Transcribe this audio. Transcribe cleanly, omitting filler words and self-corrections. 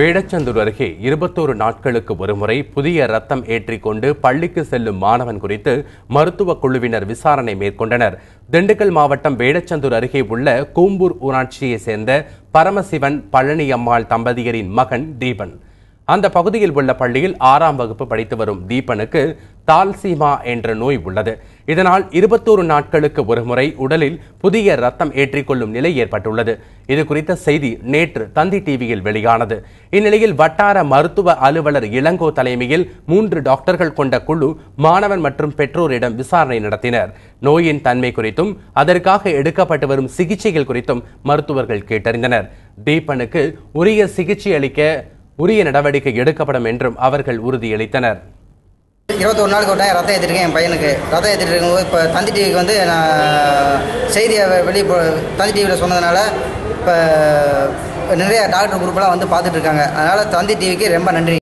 வேடச்சந்தூர் அருகே 21 நாட்களுக்கு ஒருமுறை புதிய ரத்தம் ஏற்றிக்கொண்டு பள்ளிக்கு செல்லும் மாணவன் குறித்து மருத்துவ குழுவினர் விசாரணை மேற்கொண்டனர். திண்டுக்கல் மாவட்டம் வேடச்சந்தூர் அருகே உள்ள கூம்பூர் ஊராட்சியைச் சேர்ந்த பரமசிவன் பழனியம்மாள் தம்பதியரின் மகன் தீபன். அந்த பகுதியில் உள்ள பள்ளியில் 6ஆம் வகுப்பு படித்து வரும் தீபனுக்கு தால்சீமா என்ற நோய் உள்ளது. இதனால் 21 நாட்களுக்கு ஒருமுறை உடலில் புதிய ரத்தம் ஏற்றிக்கொள்ளும் நிலை ஏற்பட்டுள்ளது. இது குறித்த செய்தி நேற்று தந்தி டிவியில் வெளியானது. இந்நிலையில் வட்டார மருத்துவ அலுவலர் இளங்கோ தலைமையில் 3 டாக்டர்கள் கொண்ட குழு மாணவன் மற்றும் பெற்றோரிடம் விசாரணை நடத்தினர். நோயின் தன்மை குறித்தும் அதற்காக எடுக்கப்பட்டு வரும் சிகிச்சைகள் குறித்தும் மருத்துவர்கள் கேட்டறிந்தனர். தீபனுக்கு உரிய சிகிச்சை அளிக்க உரிய நடவடிக்கை எடுக்கப்படும் என்றும் அவர்கள் உறுதியளித்தனர். 21 நாளுக்கு ஒரு டைம் ரத்தம் ஏற்றிருக்கேன். என் பையனுக்கு ரத்தம் ஏற்றிட்டு இருக்கும்போது இப்போ தந்தி டிவிக்கு வந்து நான் செய்தியை தந்தி டிவியில் சொன்னதுனால இப்போ நிறைய டாக்டர் குரூப்லாம் வந்து பார்த்துட்டு இருக்காங்க. அதனால் தந்தி டிவிக்கு ரொம்ப நன்றி.